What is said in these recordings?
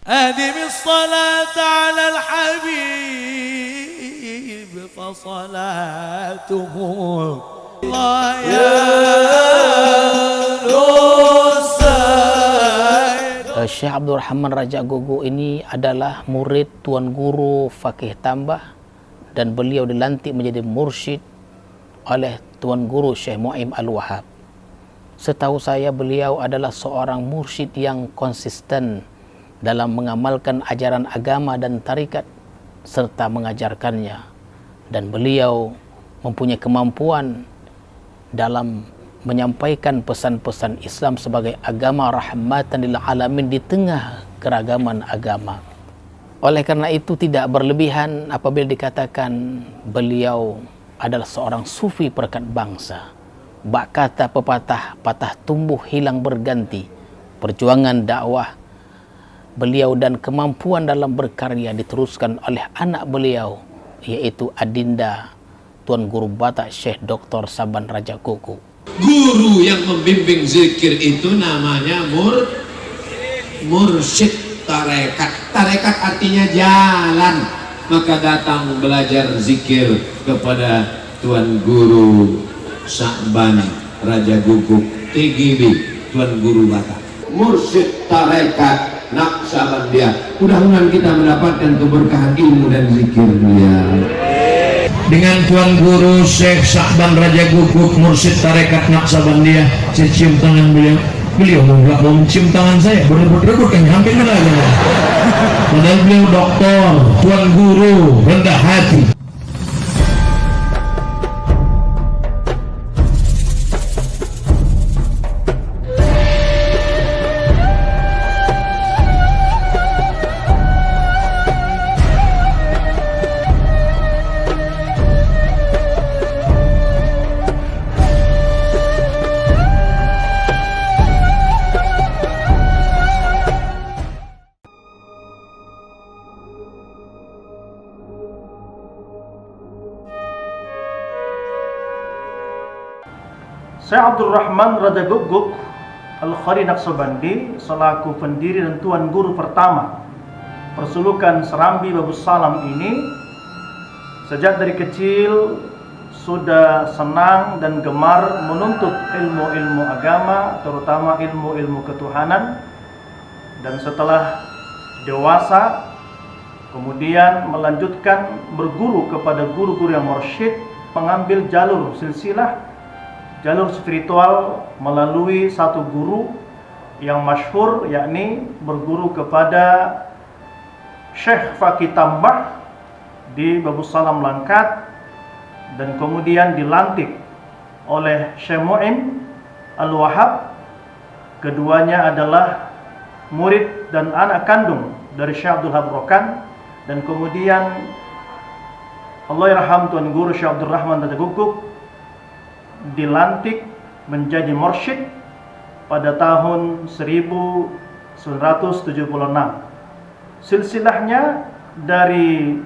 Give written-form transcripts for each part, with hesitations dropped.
أدم الصلاة على الحبيب فصلاته الله يا Syekh Abdul Rahman Raja Gogo ini adalah murid Tuan Guru Fakih Tambah, dan beliau dilantik menjadi mursyid oleh Tuan Guru Syekh Mu'im Al-Wahhab. Setahu saya beliau adalah seorang mursyid yang konsisten dalam mengamalkan ajaran agama dan tarikat serta mengajarkannya, dan beliau mempunyai kemampuan dalam menyampaikan pesan-pesan Islam sebagai agama rahmatan lil alamin di tengah keragaman agama. Oleh karena itu tidak berlebihan apabila dikatakan beliau adalah seorang sufi perekat bangsa. Bak kata pepatah, patah tumbuh hilang berganti. Perjuangan dakwah beliau dan kemampuan dalam berkarya diteruskan oleh anak beliau, yaitu Adinda Tuan Guru Batak Syekh Dr. Saban Raja Gogo. Guru yang membimbing zikir itu namanya mursyid tarekat. Tarekat artinya jalan. Maka datang belajar zikir kepada Tuan Guru Saban Raja Gogo TGB, Tuan Guru Batak. Mursyid tarekat Naqsabandiyah. Mudah-mudahan kita mendapatkan keberkahan ilmu dan zikir beliau. Dengan Tuan Guru Syekh Saban Raja Gogo, mursyid tarekat Naqsabandiyah, saya cium tangan beliau. Beliau nggak mau mencium tangan saya, berebut-rebut kan, hampir kena aja. Padahal beliau doktor, Tuan Guru, rendah hati. Syekh Abdul Rahman Raja Gogo Al-Khari Naqsabandi selaku pendiri dan Tuan Guru pertama persulukan Serambi Babus Salam ini, sejak dari kecil sudah senang dan gemar menuntut ilmu-ilmu agama, terutama ilmu-ilmu ketuhanan. Dan setelah dewasa kemudian melanjutkan berguru kepada guru-guru yang mursyid, mengambil jalur silsilah, jalur spiritual melalui satu guru yang masyhur, yakni berguru kepada Syekh Fakih Tambah di Babus Salam Langkat, dan kemudian dilantik oleh Syekh Mu'im Al-Wahhab. Keduanya adalah murid dan anak kandung dari Syekh Abdul Wahab Rokan, dan kemudian Allahyarham Tuan Guru Syekh Abdul Rahman Raja Gogo dilantik menjadi mursyid pada tahun 1976. Silsilahnya dari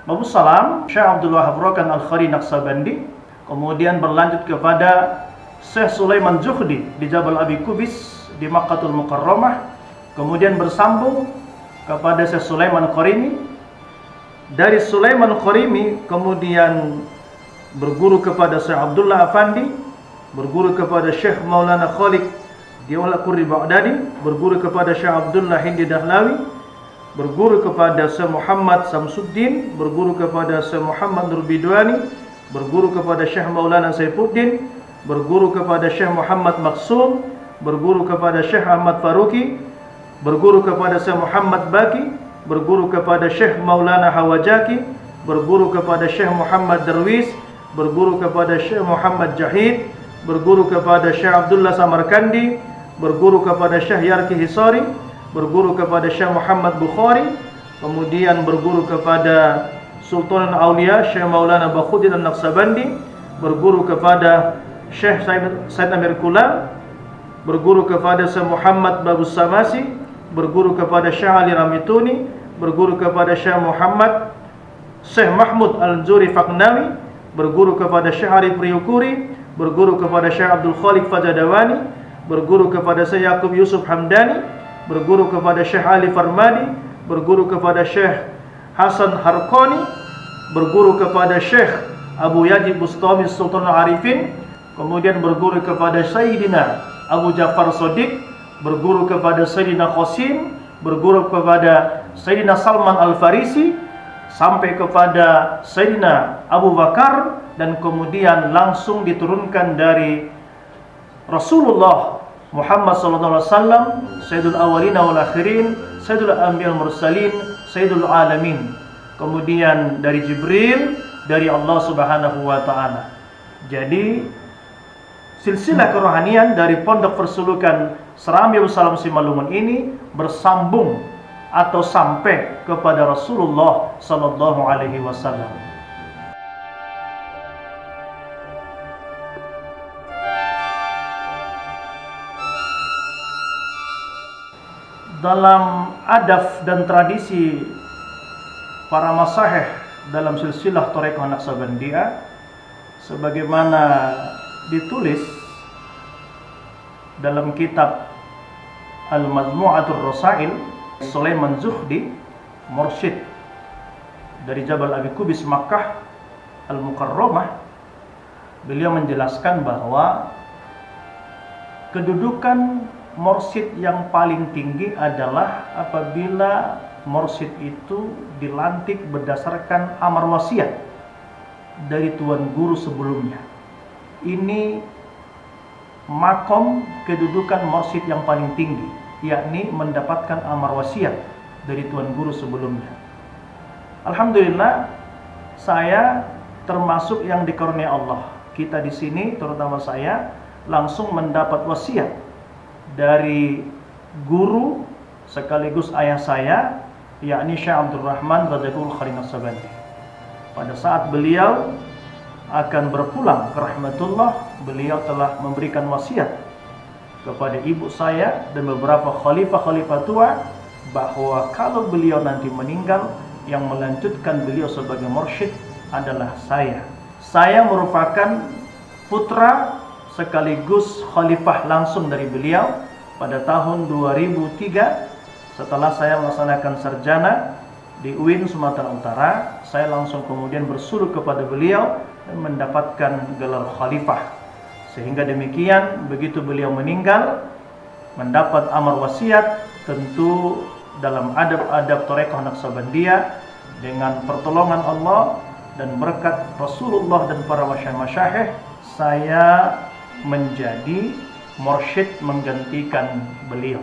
Babus Salam Syekh Abdul Wahab Rokan Al-Khari Naqsabandi, kemudian berlanjut kepada Syekh Sulaiman Zuhdi di Jabal Abi Kubis di Makkahul Mukarramah, kemudian bersambung kepada Syekh Sulaiman Qarimi. Dari Sulaiman Qarimi kemudian berguru kepada Syekh Abdullah Afandi, berguru kepada Syekh Maulana Khalid Diawala Qurri Baghdadi, berguru kepada Syekh Abdullah Hindi Dahlawi, berguru kepada Syekh Muhammad Samsuddin, berguru kepada Syekh Muhammad Nur Bidwani, berguru kepada Syekh Maulana Saifuddin, berguru kepada Syekh Muhammad Maksum, berguru kepada Syekh Ahmad Faruqi, berguru kepada Syekh Muhammad Baki, berguru kepada Syekh Maulana Hawajaki, berguru kepada Syekh Muhammad Darwis, berguru kepada Syekh Muhammad Jahid, berguru kepada Syekh Abdullah Samarkandi, berguru kepada Syekh Yarki Hisari, berguru kepada Syekh Muhammad Bukhari, kemudian berguru kepada Sultan Aulia Syekh Maulana Bakhuddin An-Naqsabandi, berguru kepada Syekh Said Amir Kula, berguru kepada Syekh Muhammad Babus Samasi, berguru kepada Syekh Ali Ramituni, berguru kepada Syekh Muhammad Syekh Mahmud Al-Juri Faknawi, berguru kepada Syekh Arif Riyukuri, berguru kepada Syekh Abdul Khaliq Fajadawani, berguru kepada Syekh Yaqub Yusuf Hamdani, berguru kepada Syekh Ali Farmadi, berguru kepada Syekh Hasan Harqani, berguru kepada Syekh Abu Yazid Bustami Sultan Arifin, kemudian berguru kepada Sayyidina Abu Ja'far Shadiq, berguru kepada Sayyidina Qasim, berguru kepada Sayyidina Salman Al-Farisi, sampai kepada Sayyidina Abu Bakar, dan kemudian langsung diturunkan dari Rasulullah Muhammad sallallahu alaihi wasallam, Sayyidul Awwalin wal Akhirin, Sayyidul Anbiya wal Mursalin, Sayyidul Alamin. Kemudian dari Jibril, dari Allah Subhanahu wa taala. Jadi silsilah kerohanian dari Pondok Persulukan Serambi Salam Simalungun ini bersambung atau sampai kepada Rasulullah sallallahu alaihi wasallam. Dalam adab dan tradisi para masahih dalam silsilah Thariqah Naqsabandiyah, sebagaimana ditulis dalam kitab Al-Majmu'atul Rasail, Sulaiman Zuhdi, mursyid dari Jabal Abi Qubis Makkah Al-Mukarramah, beliau menjelaskan bahwa kedudukan mursyid yang paling tinggi adalah apabila mursyid itu dilantik berdasarkan amar wasiat dari tuan guru sebelumnya. Ini makom kedudukan mursyid yang paling tinggi, yakni mendapatkan amar wasiat dari tuan guru sebelumnya. Alhamdulillah, saya termasuk yang dikaruniai Allah. Kita di sini, terutama saya, langsung mendapat wasiat dari guru sekaligus ayah saya, yakni Syekh Abdul Rahman Rajagul Khari Naqsabandi. Pada saat beliau akan berpulang ke rahmatullah, beliau telah memberikan wasiat kepada ibu saya dan beberapa khalifah-khalifah tua bahwa kalau beliau nanti meninggal, yang melanjutkan beliau sebagai mursyid adalah saya. Saya merupakan putra sekaligus khalifah langsung dari beliau. Pada tahun 2003, setelah saya melaksanakan sarjana di UIN Sumatera Utara, saya langsung kemudian bersuruh kepada beliau dan mendapatkan gelar khalifah. Sehingga demikian, begitu beliau meninggal, mendapat amar wasiat, tentu dalam adab-adab Thariqah Naqsabandiyah, dengan pertolongan Allah dan berkat Rasulullah dan para masyayikh, saya menjadi mursyid menggantikan beliau.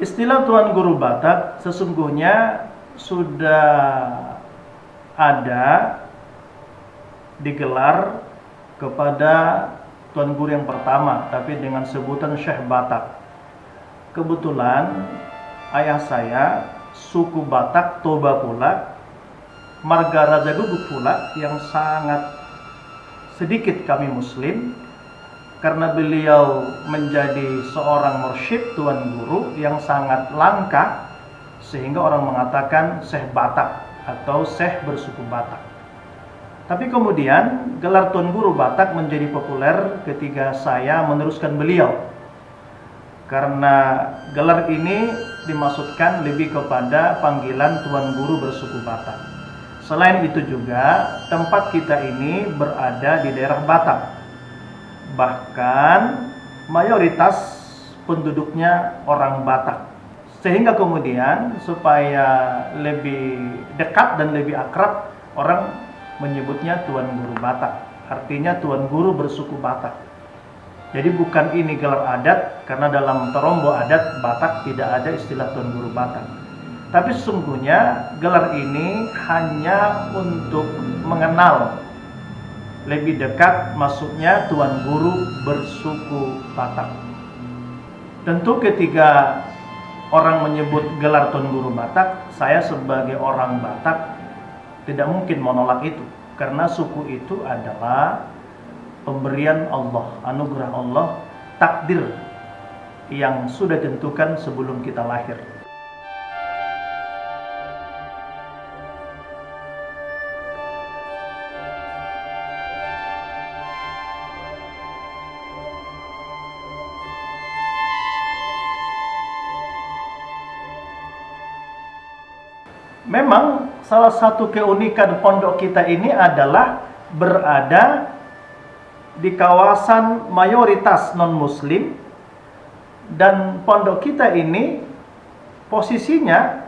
Istilah Tuan Guru Batak sesungguhnya sudah ada digelar kepada Tuan Guru yang pertama, tapi dengan sebutan Syekh Batak. Kebetulan ayah saya suku Batak Toba pula, marga Raja Guguk pula, yang sangat sedikit kami muslim. Karena beliau menjadi seorang mursyid tuan guru yang sangat langka, sehingga orang mengatakan Syekh Batak atau Syekh bersuku Batak. Tapi kemudian gelar tuan guru Batak menjadi populer ketika saya meneruskan beliau, karena gelar ini dimaksudkan lebih kepada panggilan tuan guru bersuku Batak. Selain itu juga tempat kita ini berada di daerah Batak. Bahkan mayoritas penduduknya orang Batak. Sehingga kemudian supaya lebih dekat dan lebih akrab, orang menyebutnya Tuan Guru Batak. Artinya Tuan Guru bersuku Batak. Jadi bukan ini gelar adat, karena dalam terombo adat Batak tidak ada istilah Tuan Guru Batak. Tapi sesungguhnya gelar ini hanya untuk mengenal lebih dekat, maksudnya Tuan Guru bersuku Batak. Tentu ketika orang menyebut gelar Tuan Guru Batak, saya sebagai orang Batak tidak mungkin menolak itu, karena suku itu adalah pemberian Allah, anugerah Allah, takdir yang sudah ditentukan sebelum kita lahir. Memang salah satu keunikan pondok kita ini adalah berada di kawasan mayoritas non-muslim, dan pondok kita ini posisinya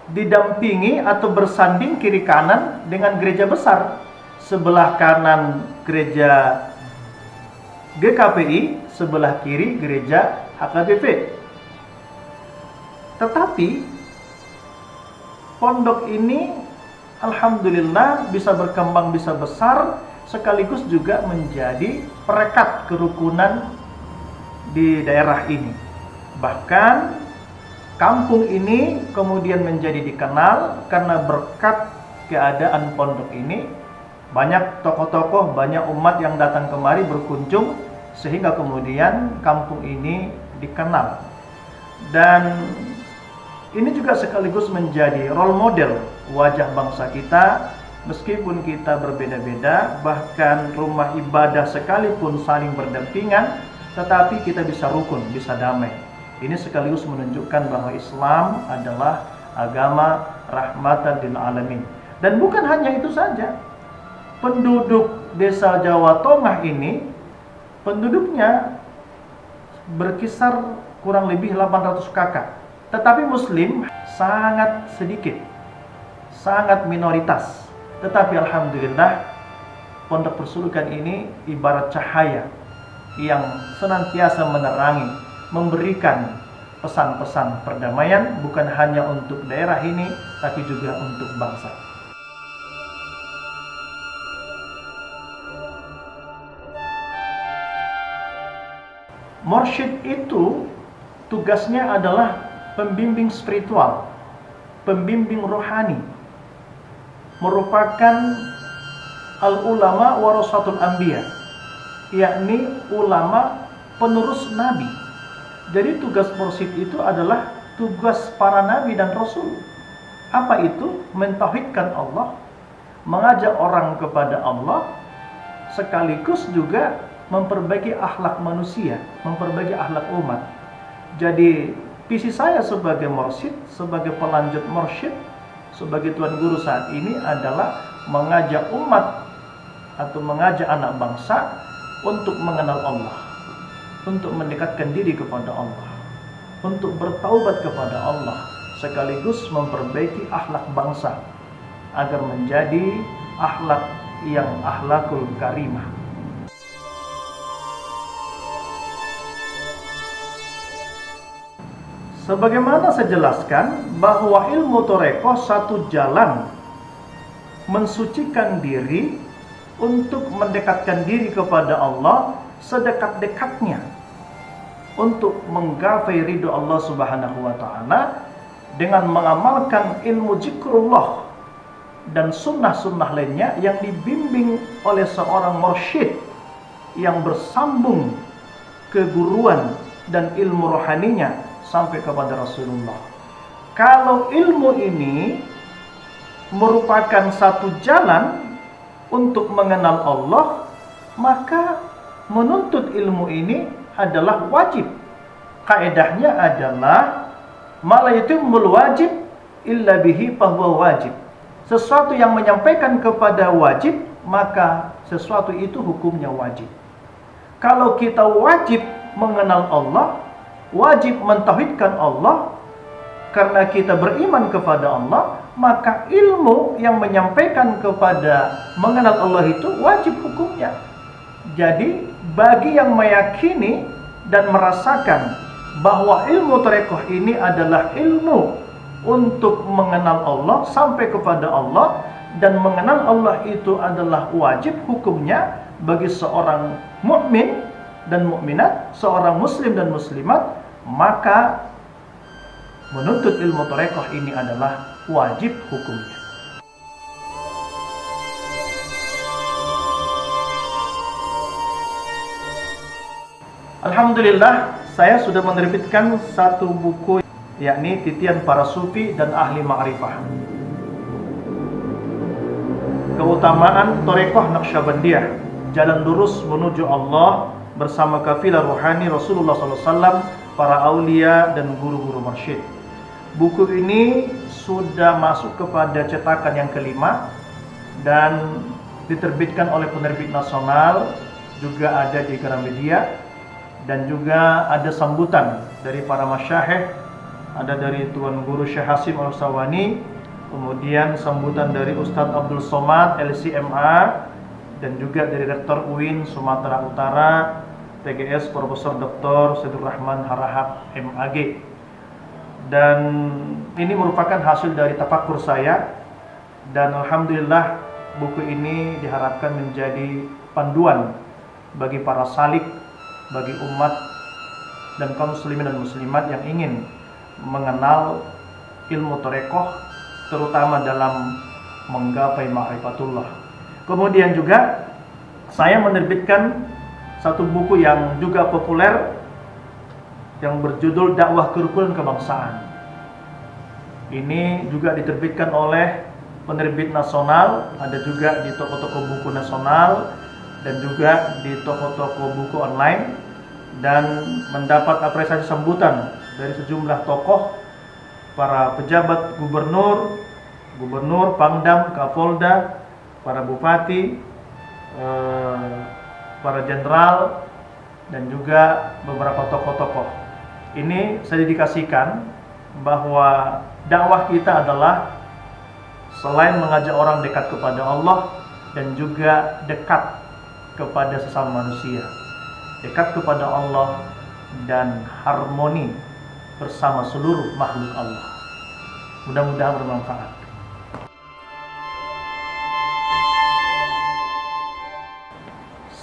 didampingi atau bersanding kiri kanan dengan gereja besar. Sebelah kanan gereja GKPI, sebelah kiri gereja HKBP. Tetapi pondok ini alhamdulillah bisa berkembang, bisa besar, sekaligus juga menjadi perekat kerukunan di daerah ini. Bahkan kampung ini kemudian menjadi dikenal karena berkat keadaan pondok ini. Banyak tokoh-tokoh, banyak umat yang datang kemari berkunjung, sehingga kemudian kampung ini dikenal. Dan ini juga sekaligus menjadi role model wajah bangsa kita. Meskipun kita berbeda-beda, bahkan rumah ibadah sekalipun saling berdampingan, tetapi kita bisa rukun, bisa damai. Ini sekaligus menunjukkan bahwa Islam adalah agama rahmatan lil alamin. Dan bukan hanya itu saja. Penduduk desa Jawa Tengah ini, penduduknya berkisar kurang lebih 800 kakak. Tetapi Muslim sangat sedikit, sangat minoritas. Tetapi alhamdulillah, pondok persulukan ini ibarat cahaya yang senantiasa menerangi, memberikan pesan-pesan perdamaian, bukan hanya untuk daerah ini, tapi juga untuk bangsa. Mursyid itu tugasnya adalah pembimbing spiritual, pembimbing rohani, merupakan al-ulama warasatul anbiya, yakni ulama penerus nabi. Jadi tugas mursyid itu adalah tugas para nabi dan rasul. Apa itu? Mentauhidkan Allah, mengajak orang kepada Allah, sekaligus juga memperbaiki akhlak manusia, memperbaiki akhlak umat. Jadi visi saya sebagai mursyid, sebagai pelanjut mursyid, sebagai tuan guru saat ini adalah mengajak umat atau mengajak anak bangsa untuk mengenal Allah, untuk mendekatkan diri kepada Allah, untuk bertaubat kepada Allah, sekaligus memperbaiki akhlak bangsa agar menjadi akhlak yang akhlakul karimah. Sebagaimana saya jelaskan bahwa ilmu thariqah satu jalan mensucikan diri untuk mendekatkan diri kepada Allah sedekat-dekatnya, untuk menggapai ridho Allah Subhanahu wa taala dengan mengamalkan ilmu zikrullah dan sunnah-sunnah lainnya yang dibimbing oleh seorang mursyid yang bersambung keguruan dan ilmu rohaninya sampai kepada Rasulullah. Kalau ilmu ini merupakan satu jalan untuk mengenal Allah, maka menuntut ilmu ini adalah wajib. Kaedahnya adalah ma la yatimmul wajib illa bihi fahuwa wajib. Sesuatu yang menyampaikan kepada wajib, maka sesuatu itu hukumnya wajib. Kalau kita wajib mengenal Allah, wajib mentauhidkan Allah, karena kita beriman kepada Allah, maka ilmu yang menyampaikan kepada mengenal Allah itu wajib hukumnya. Jadi bagi yang meyakini dan merasakan bahwa ilmu thariqah ini adalah ilmu untuk mengenal Allah, sampai kepada Allah, dan mengenal Allah itu adalah wajib hukumnya bagi seorang mukmin dan mukminat, seorang muslim dan muslimat, maka menuntut ilmu thariqah ini adalah wajib hukumnya. Alhamdulillah, saya sudah menerbitkan satu buku, yakni Titian Para Sufi dan Ahli Ma'rifah. Keutamaan thariqah Naqsyabandiyah, jalan lurus menuju Allah bersama kafilah rohani Rasulullah SAW, para aulia dan guru-guru mursyid. Buku ini sudah masuk kepada cetakan yang kelima dan diterbitkan oleh penerbit nasional, juga ada di Gramedia, dan juga ada sambutan dari para masyayikh, ada dari Tuan Guru Syekh Hasim Al-Sawani, kemudian sambutan dari Ustadz Abdul Somad LCMA, dan juga dari Rektor UIN Sumatera Utara TGS Profesor Dr. Saidur Rahman Harahap MAG. Dan ini merupakan hasil dari tafakur saya, dan alhamdulillah buku ini diharapkan menjadi panduan bagi para salik, bagi umat dan kaum muslimin dan muslimat yang ingin mengenal ilmu tarekoh, terutama dalam menggapai ma'rifatullah. Kemudian juga saya menerbitkan satu buku yang juga populer yang berjudul Dakwah Kerukunan Kebangsaan. Ini juga diterbitkan oleh penerbit nasional, ada juga di toko-toko buku nasional dan juga di toko-toko buku online, dan mendapat apresiasi sambutan dari sejumlah tokoh, para pejabat gubernur, Pangdam, Kapolda, para bupati, para jenderal, dan juga beberapa tokoh-tokoh. Ini saya dedikasikan bahwa dakwah kita adalah selain mengajak orang dekat kepada Allah, dan juga dekat kepada sesama manusia, dekat kepada Allah, dan harmoni bersama seluruh makhluk Allah. Mudah-mudahan bermanfaat.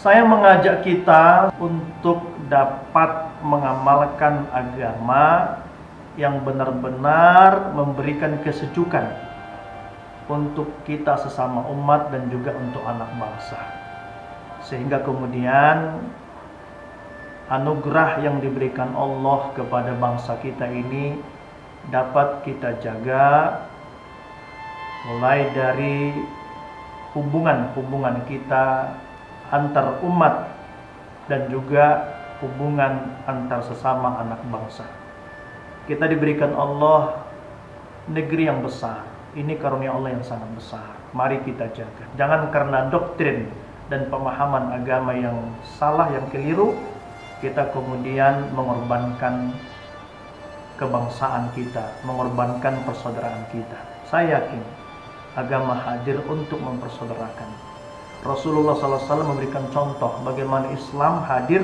Saya mengajak kita untuk dapat mengamalkan agama yang benar-benar memberikan kesejukan untuk kita sesama umat dan juga untuk anak bangsa, sehingga kemudian anugerah yang diberikan Allah kepada bangsa kita ini dapat kita jaga, mulai dari hubungan kita antar umat dan juga hubungan antar sesama anak bangsa. Kita diberikan Allah negeri yang besar. Ini karunia Allah yang sangat besar. Mari kita jaga. Jangan karena doktrin dan pemahaman agama yang salah, yang keliru, kita kemudian mengorbankan kebangsaan kita, mengorbankan persaudaraan kita. Saya yakin agama hadir untuk mempersaudarakan. Rasulullah SAW memberikan contoh bagaimana Islam hadir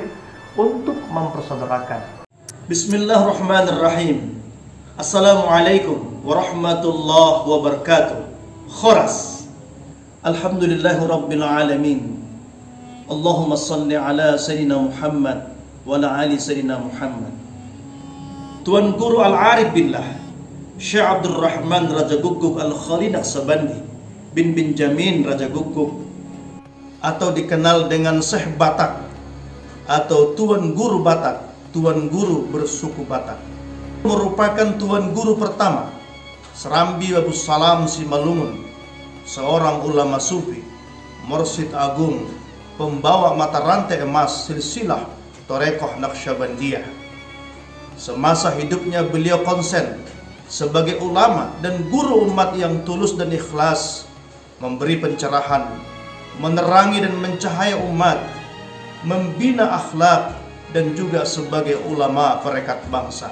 untuk mempersaudarakan. Bismillahirrahmanirrahim. Assalamualaikum warahmatullahi wabarakatuh. Khoras. Alhamdulillahi rabbil alamin. Allahumma salli ala Sayyidina Muhammad wa ala ali Sayyidina Muhammad. Tuan Guru Al-Arif Billah Syekh Abdul Rahman Raja Guguk Al-Khali Naqsabandi bin Jamin Raja Guguk, atau dikenal dengan Syekh Batak atau Tuan Guru Batak, Tuan Guru bersuku Batak, merupakan Tuan Guru pertama Serambi Abu Salam Simalungun, seorang ulama sufi, mursyid agung, pembawa mata rantai emas silsilah Torekoh Naqsyabandiyah. Semasa hidupnya beliau konsen sebagai ulama dan guru umat yang tulus dan ikhlas, memberi pencerahan, menerangi dan mencahaya umat, membina akhlak, dan juga sebagai ulama perekat bangsa.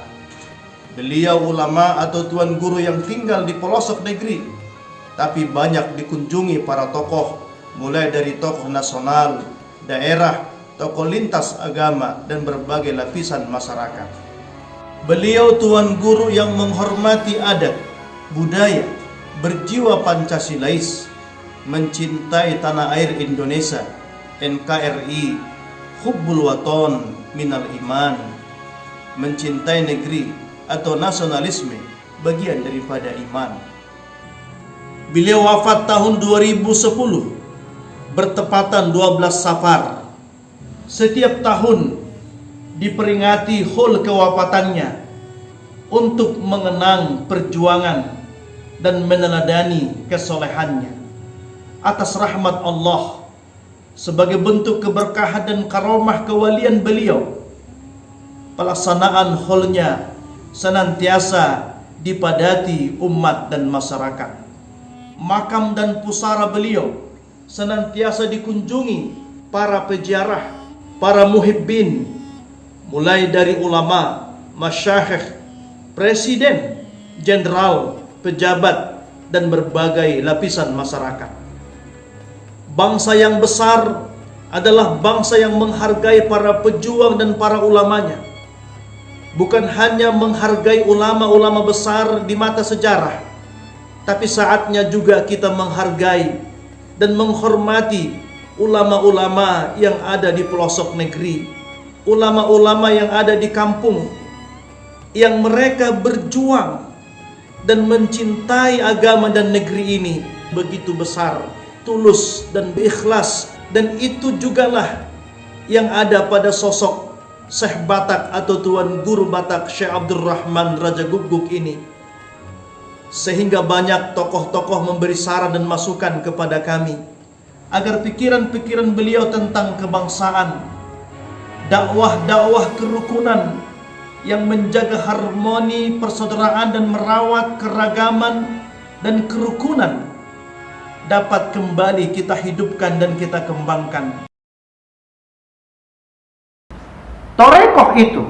Beliau ulama atau tuan guru yang tinggal di pelosok negeri, tapi banyak dikunjungi para tokoh, mulai dari tokoh nasional, daerah, tokoh lintas agama, dan berbagai lapisan masyarakat. Beliau tuan guru yang menghormati adat, budaya, berjiwa Pancasilais, mencintai tanah air Indonesia, NKRI, hubbul waton minal iman, mencintai negeri atau nasionalisme bagian daripada iman. Beliau wafat tahun 2010 bertepatan 12 Safar. Setiap tahun diperingati hul kewafatannya untuk mengenang perjuangan dan meneladani kesolehannya. Atas rahmat Allah, sebagai bentuk keberkahan dan karomah kewalian beliau, pelaksanaan hulnya senantiasa dipadati umat dan masyarakat. Makam dan pusara beliau senantiasa dikunjungi para peziarah, para muhibbin, mulai dari ulama, masyayikh, presiden, jenderal, pejabat, dan berbagai lapisan masyarakat. Bangsa yang besar adalah bangsa yang menghargai para pejuang dan para ulamanya. Bukan hanya menghargai ulama-ulama besar di mata sejarah, tapi saatnya juga kita menghargai dan menghormati ulama-ulama yang ada di pelosok negeri, ulama-ulama yang ada di kampung, yang mereka berjuang dan mencintai agama dan negeri ini begitu besar, tulus dan ikhlas. Dan itu jugalah yang ada pada sosok Syekh Batak atau Tuan Guru Batak Syekh Abdurrahman Raja Guguk ini. Sehingga banyak tokoh-tokoh memberi saran dan masukan kepada kami agar pikiran-pikiran beliau tentang kebangsaan, dakwah-dakwah kerukunan yang menjaga harmoni persaudaraan dan merawat keragaman dan kerukunan dapat kembali kita hidupkan dan kita kembangkan. Torekoh itu,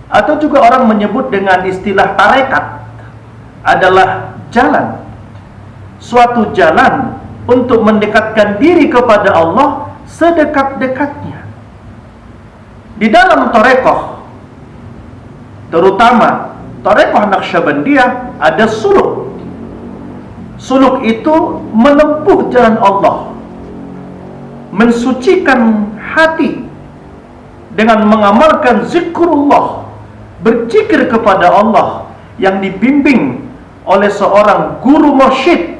atau juga orang menyebut dengan istilah tarekat, adalah jalan, suatu jalan untuk mendekatkan diri kepada Allah sedekat-dekatnya. Di dalam torekoh, terutama torekoh Naqsyabandiyah, ada suluk. Suluk itu menempuh jalan Allah, mensucikan hati dengan mengamalkan zikrullah, berzikir kepada Allah yang dibimbing oleh seorang guru mursyid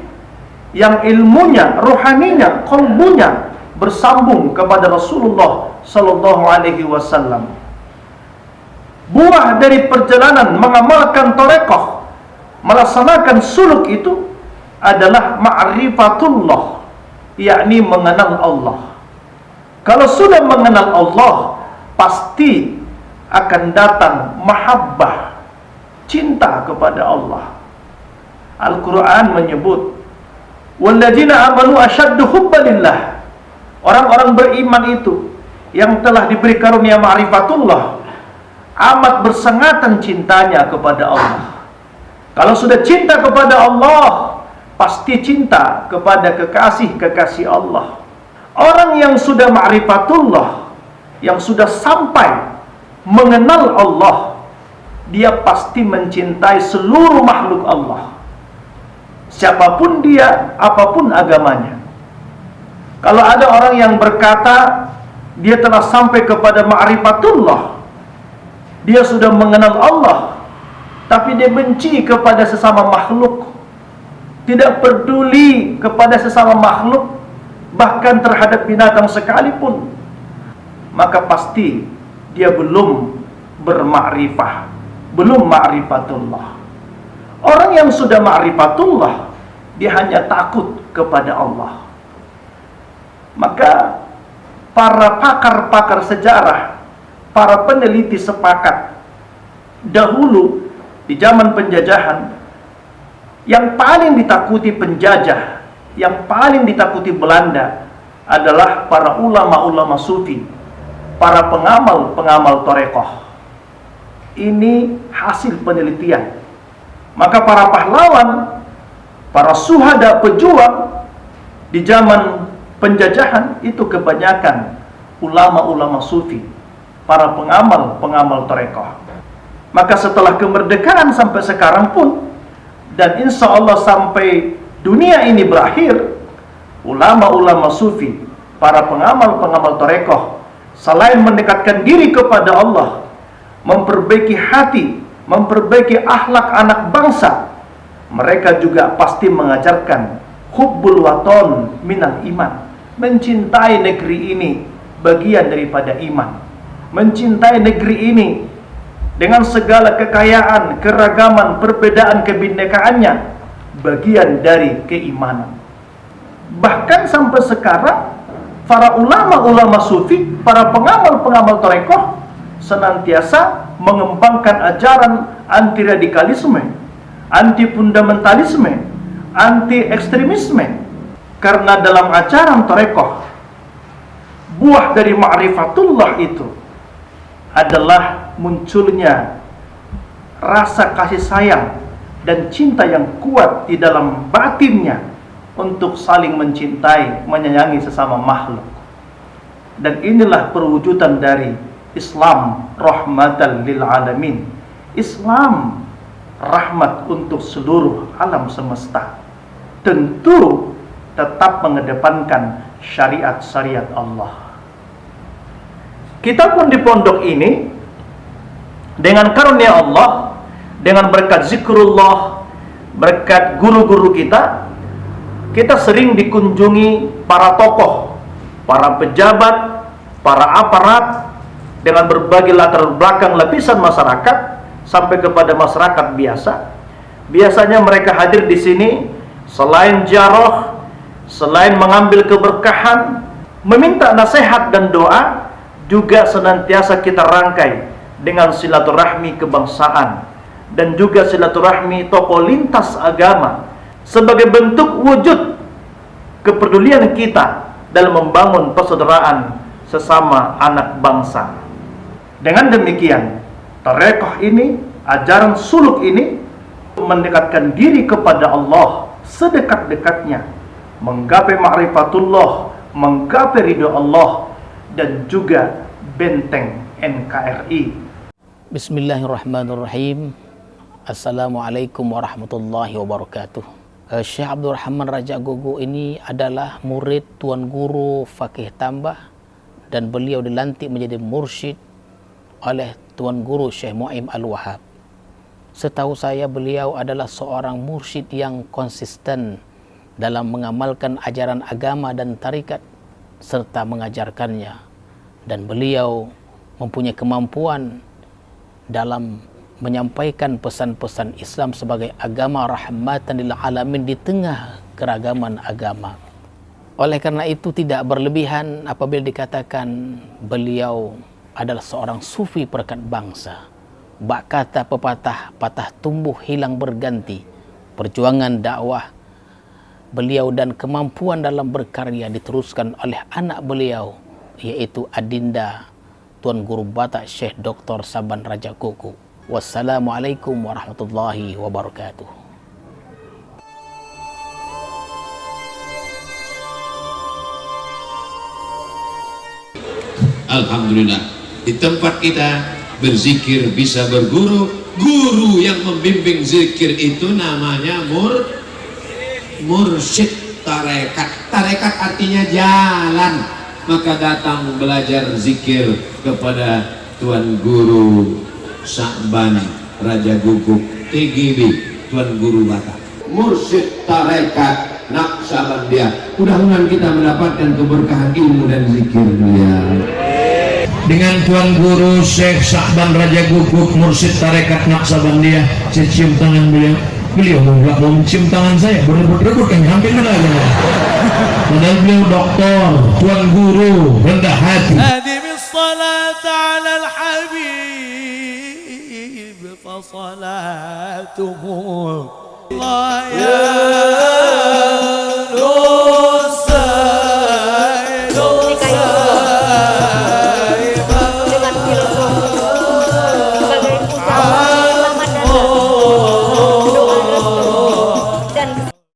yang ilmunya, rohaninya, qalbunya bersambung kepada Rasulullah sallallahu alaihi wasallam. Buah dari perjalanan mengamalkan tarekoh, melaksanakan suluk itu adalah ma'rifatullah, yakni mengenal Allah. Kalau sudah mengenal Allah, pasti akan datang mahabbah, cinta kepada Allah. Al-Quran menyebut, walladzina amanu asyaddu hubbalillah. Orang-orang beriman itu yang telah diberi karunia ma'rifatullah amat bersengatan cintanya kepada Allah. Kalau sudah cinta kepada Allah, pasti cinta kepada kekasih-kekasih Allah. Orang yang sudah ma'rifatullah, yang sudah sampai mengenal Allah, dia pasti mencintai seluruh makhluk Allah, siapapun dia, apapun agamanya. Kalau ada orang yang berkata dia telah sampai kepada ma'rifatullah, dia sudah mengenal Allah, tapi dia benci kepada sesama makhluk, tidak peduli kepada sesama makhluk, bahkan terhadap binatang sekalipun, maka pasti dia belum bermakrifah, belum ma'rifatullah. Orang yang sudah ma'rifatullah, dia hanya takut kepada Allah. Maka para pakar-pakar sejarah, para peneliti sepakat, dahulu di zaman penjajahan, yang paling ditakuti penjajah, yang paling ditakuti Belanda adalah para ulama-ulama sufi, para pengamal-pengamal torekoh. Ini hasil penelitian. Maka para pahlawan, para suhada pejuang di zaman penjajahan itu kebanyakan ulama-ulama sufi, para pengamal-pengamal torekoh. Maka setelah kemerdekaan sampai sekarang pun, dan insya Allah sampai dunia ini berakhir, ulama-ulama sufi, para pengamal-pengamal torekoh, selain mendekatkan diri kepada Allah, memperbaiki hati, memperbaiki akhlak anak bangsa, mereka juga pasti mengajarkan hubbul waton minal iman, mencintai negeri ini bagian daripada iman, mencintai negeri ini dengan segala kekayaan, keragaman, perbedaan kebinekaannya, bagian dari keimanan. Bahkan sampai sekarang, para ulama-ulama sufi, para pengamal-pengamal tarekoh senantiasa mengembangkan ajaran anti radikalisme, anti fundamentalisme, anti ekstremisme. Karena dalam ajaran tarekoh, buah dari ma'rifatullah itu adalah munculnya rasa kasih sayang dan cinta yang kuat di dalam batinnya untuk saling mencintai, menyayangi sesama makhluk. Dan inilah perwujudan dari Islam rahmatan lil alamin. Islam rahmat untuk seluruh alam semesta. Tentu tetap mengedepankan syariat-syariat Allah. Kita pun di pondok ini dengan karunia Allah, dengan berkat zikrullah, berkat guru-guru kita sering dikunjungi para tokoh, para pejabat, para aparat dengan berbagai latar belakang lapisan masyarakat sampai kepada masyarakat biasa. Biasanya mereka hadir di sini selain ziarah, selain mengambil keberkahan, meminta nasihat dan doa, juga senantiasa kita rangkai dengan silaturahmi kebangsaan dan juga silaturahmi tokoh lintas agama sebagai bentuk wujud kepedulian kita dalam membangun persaudaraan sesama anak bangsa. Dengan demikian, tarekoh ini, ajaran suluk ini mendekatkan diri kepada Allah sedekat-dekatnya, menggapai ma'rifatullah, menggapai ridho Allah, dan juga benteng NKRI. Bismillahirrahmanirrahim. Assalamualaikum warahmatullahi wabarakatuh. Syekh Abdul Rahman Raja Gogo ini adalah murid Tuan Guru Fakih Tambah, dan beliau dilantik menjadi mursyid oleh Tuan Guru Syekh Mu'aim Al-Wahhab. Setahu saya beliau adalah seorang mursyid yang konsisten dalam mengamalkan ajaran agama dan tarikat serta mengajarkannya, dan beliau mempunyai kemampuan dalam menyampaikan pesan-pesan Islam sebagai agama rahmatan lil alamin di tengah keragaman agama. Oleh karena itu tidak berlebihan apabila dikatakan beliau adalah seorang sufi perekat bangsa. Bak kata pepatah, patah tumbuh hilang berganti. Perjuangan dakwah beliau dan kemampuan dalam berkarya diteruskan oleh anak beliau, yaitu Adinda Tuan Guru Batak Syekh Dr. Saban Raja Gogo. Wassalamualaikum warahmatullahi wabarakatuh. Alhamdulillah, di tempat kita berzikir bisa berguru. Guru yang membimbing zikir itu namanya mursyid tarekat. Tarekat artinya jalan. Maka datang belajar zikir kepada Tuan Guru Saban Raja Guguk TGB, Tuan Guru Batak, mursyid tarekat Naqsabandiyah. Mudah-mudahan kita mendapatkan keberkahan ilmu dan zikir beliau. Dengan Tuan Guru Syekh Saban Raja Guguk, mursyid tarekat Naqsabandiyah. Saya cium tangan beliau. Beliau nggak mau mencium tangan saya, berebut-rebut kan, hampir menang. Padahal beliau doktor, Tuan Guru, rendah hati. هذه الصلاة على الحبيب فصلاته الله يا